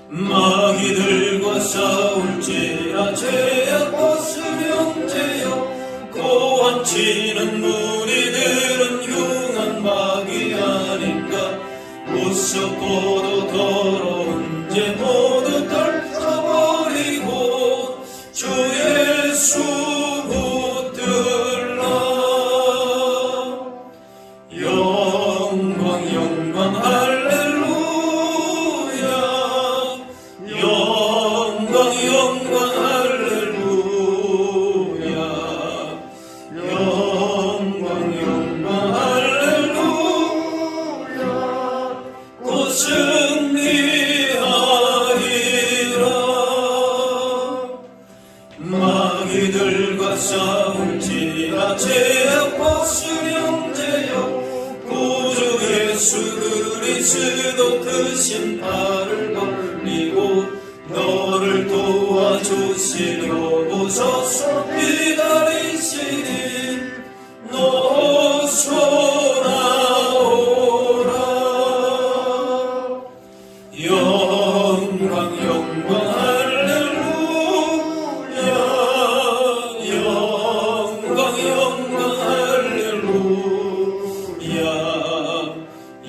마귀들과 싸울지라 죄악 벗은 형제여 고함치는 무리들은 흉한 마귀 아닌가. 무섭고도 더러운 죄 모두 덜쳐버리고 주 예수 붙들라. 영광 영광 할렐루야. 영광 영광 할렐루야. 영광 영광 할렐루야. 곧 승리하리라. 마귀들과 싸울지라 죄악 벗은 형제여 구주 예수 그리스도 그 신발을 벌리고 너를 도와주시려고 서서 기다리시니 너서 나오라. 영광 영광 할렐루야. 영광 영광 할렐루야.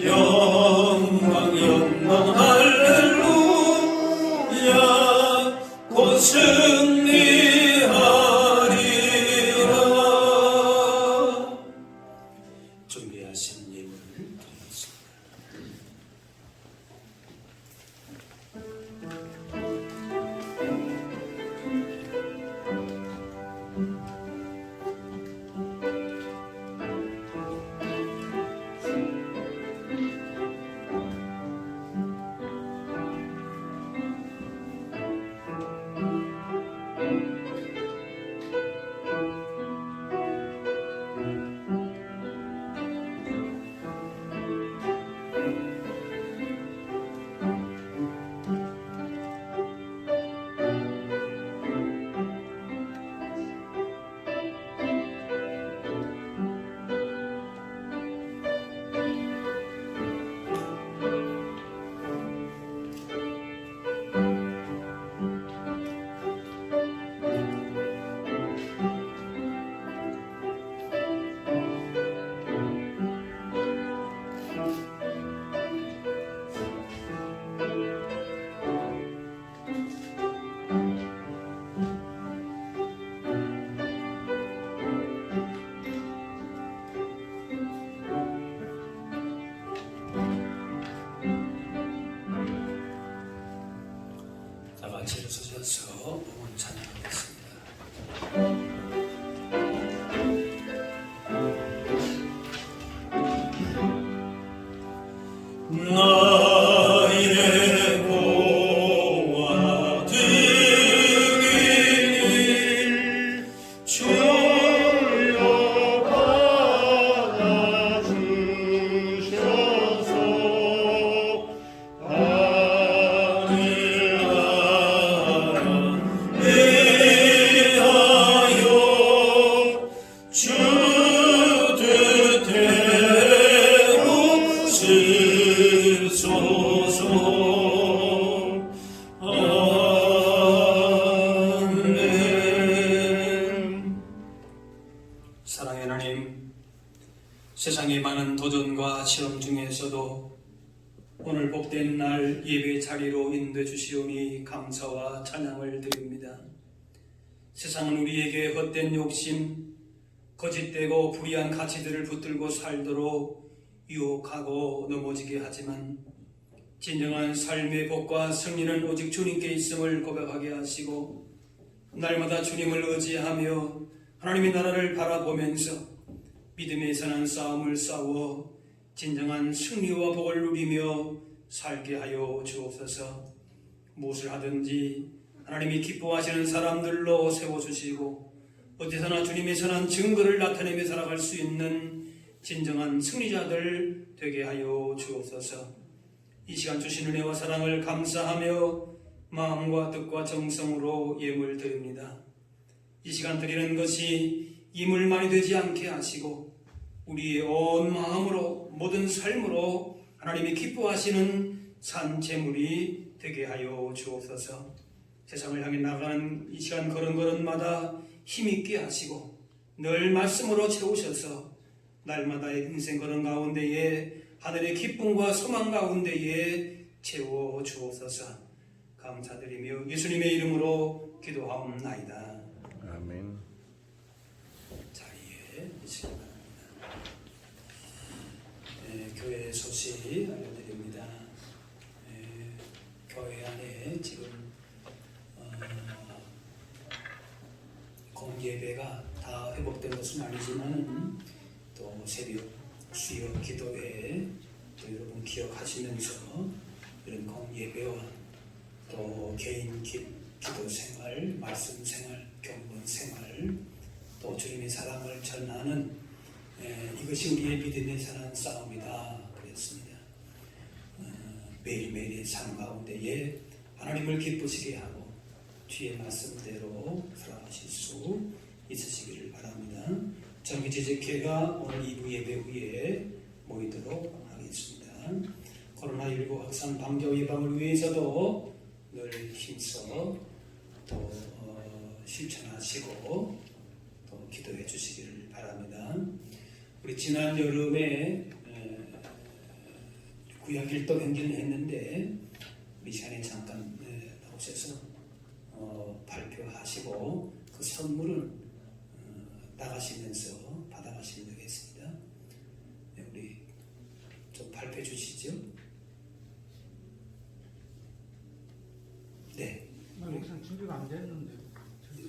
영광 영광 할렐루야. 곧 승리하리라. 준비하신 예물을 드리겠습니다. 다 같이 일어서셔서 복음 찬양하겠습니다. 나의 보화 드리니 주여 받아주셔서 하늘 위하여 주 뜻대로 쓰소서. 아멘. 사랑의 하나님, 세상의 많은 도전과 시험 중에서도 오늘 복된 날 예배 자리로 인도해 주시오니 감사와 찬양을 드립니다. 세상은 우리에게 헛된 욕심, 거짓되고 불의한 가치들을 붙들고 살도록 유혹하고 넘어지게 하지만 진정한 삶의 복과 승리는 오직 주님께 있음을 고백하게 하시고 날마다 주님을 의지하며 하나님의 나라를 바라보면서 믿음의 선한 싸움을 싸워 진정한 승리와 복을 누리며 살게 하여 주옵소서. 무엇을 하든지 하나님이 기뻐하시는 사람들로 세워주시고 어디서나 주님의 선한 증거를 나타내며 살아갈 수 있는 진정한 승리자들 되게 하여 주옵소서. 이 시간 주신 은혜와 사랑을 감사하며 마음과 뜻과 정성으로 예물 드립니다. 이 시간 드리는 것이 이물만이 되지 않게 하시고 우리의 온 마음으로 모든 삶으로 하나님이 기뻐하시는 산 제물이 되게 하여 주옵소서. 세상을 향해 나가는 이 시간 걸음걸음마다 힘있게 하시고 늘 말씀으로 채우셔서 날마다의 인생 걸음 가운데에 하늘의 기쁨과 소망 가운데에 채워 주옵소서. 감사드리며 예수님의 이름으로 기도하옵나이다. 아멘. 자리에 계시기 바랍니다. 교회 소식 알려드립니다. 교회 안에 지금 공예배가 다 회복된 것은 아니지만 또 새벽 수요 기도회 또 여러분 기억하시면서 이런 공예배와 또 개인 기도 생활, 말씀 생활, 경건 생활, 또 주님의 사랑을 전하는 이것이 우리의 믿음의 선한 싸움이다 그랬습니다. 매일매일의 삶 가운데에 하나님을 기쁘시게 하고 주의 말씀대로 살아가실 수 있으시기를 바랍니다. 정기제적회가 오늘 2부 예배 후에 모이도록 하겠습니다. 코로나19 확산 방역 예방을 위해서도 늘 힘써 또 실천하시고 또 기도해 주시기를 바랍니다. 우리 지난 여름에 구약일도 행진을 했는데 우리 시간에 잠깐 나오셔서 발표하시고 그 선물은 나가시면서 받아가시면 되겠습니다. 네, 우리 좀 발표해 주시죠. 네. 우선 준비가 안 됐는데.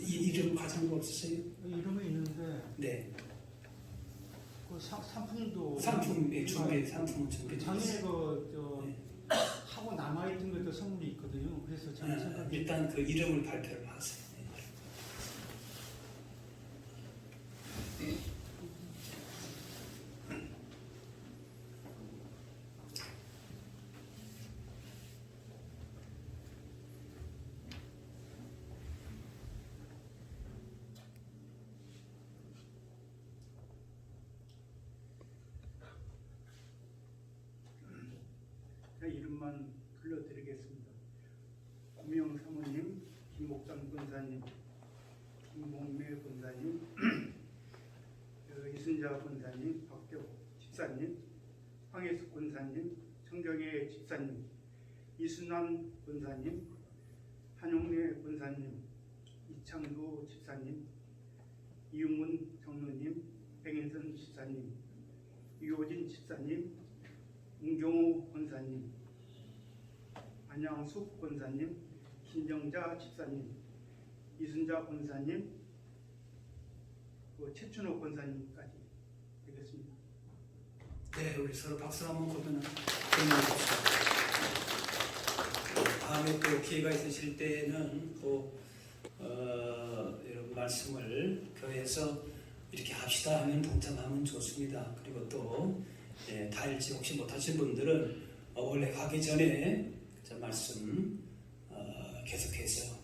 이름 가진 거 없으세요? 이름은 있는데. 네. 그 상품도. 상품 준비 상품 준비. 작년에 하고 남아있던 것도 선물이 있거든요. 그래서 저는 생각이. 일단 그 이름을 발표를 하세요. 이름만 불러드리겠습니다. 고명 사모님, 김목장 권사님, 김봉매 권사님, 이순자 권사님, 박대호 집사님, 황혜숙 권사님, 청경애 집사님, 이순환 권사님, 한용래 권사님, 이창도 집사님, 이용문 장로님, 백인선 집사님, 유호진 집사님, 문경호 권사님, 안양숙 권사님, 김정자 집사님, 이순자 권사님, 최춘호 권사님까지 되겠습니다. 네, 우리 서로 박수 한번 거두는 다음에 또 기회가 있으실 때는 또 여러분 말씀을 교회에서 이렇게 합시다 하면 동참하면 좋습니다. 그리고 또 다 읽지 혹시 못하신 분들은 원래 가기 전에 저 말씀 계속해서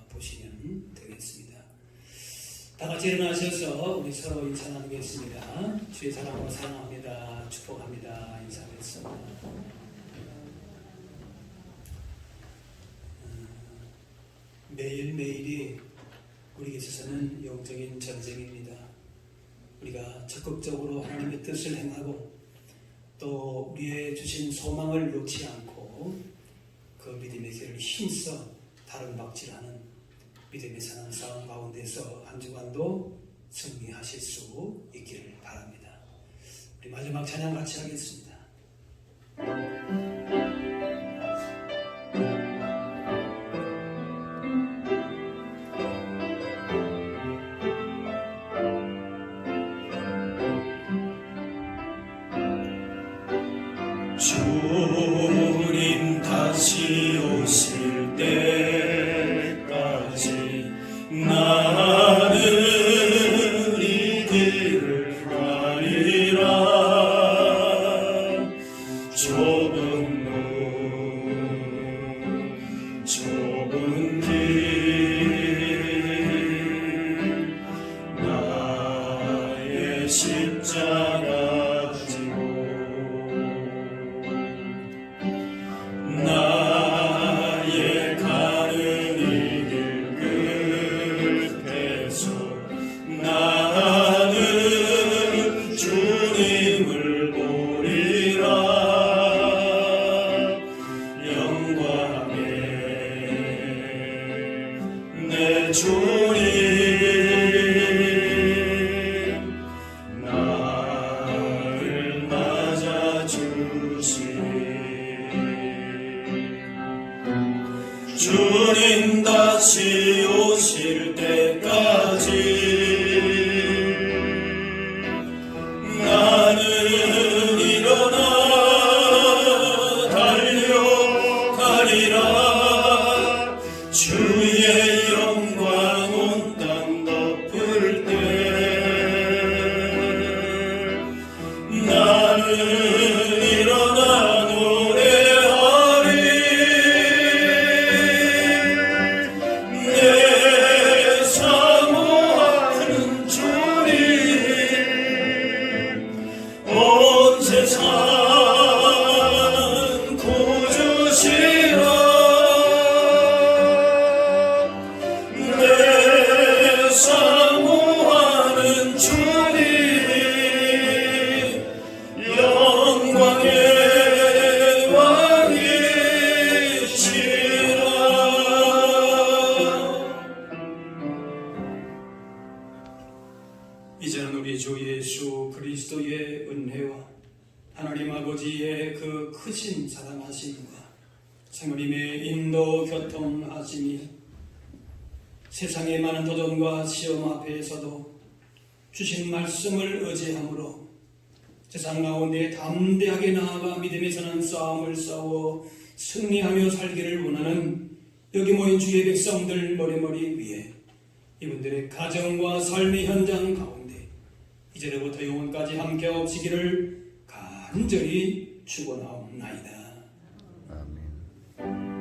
보시면 되겠습니다. 다 같이 일어나셔서 우리 서로 인사 나누겠습니다. 주의 사랑으로 사랑합니다. 축복합니다. 인사하겠습니다. 매일매일이 우리에게 있어서는 영적인 전쟁입니다. 우리가 적극적으로 하나님의 뜻을 행하고 또 우리의 주신 소망을 놓지 않고 그 믿음의 길을 힘써 다름박질하는 믿음의 선한 싸움 가운데서 한 주간도 승리하실 수 있기를 바랍니다. 우리 마지막 찬양 같이 하겠습니다. 주님 다시 오실 때까지 나는 이 길을 가리라. 좁은 문 좁은 길 나의 십자가 지고 나의 가는 이 길 끝에서 나는 주님을 보리라. 영광의 내 주님 나를 맞아주시니 주님 다시 오실 때까지 나는 일어나 달려가리라. 주의 영광 온 땅 덮을 때 나는 일어나 노래하리. 내 사모하는 주님 온 세상 구주시라. 내 사모하는 주님 영광의 왕이시라. 이제는 우리 주 예수 그리스도의 은혜와 하나님 아버지의 그 크신 사랑하심과 성령님의 인도 교통하심이 세상의 많은 도전과 시험 앞에서도 주신 말씀을 의지함으로 세상 가운데 담대하게 나아가 믿음에 서는 싸움을 싸워 승리하며 살기를 원하는 여기 모인 주의 백성들 머리머리 위에 이분들의 가정과 삶의 현장 가운데 이제로부터 영원까지 함께 없으기를 간절히 축원하옵나이다. 아멘.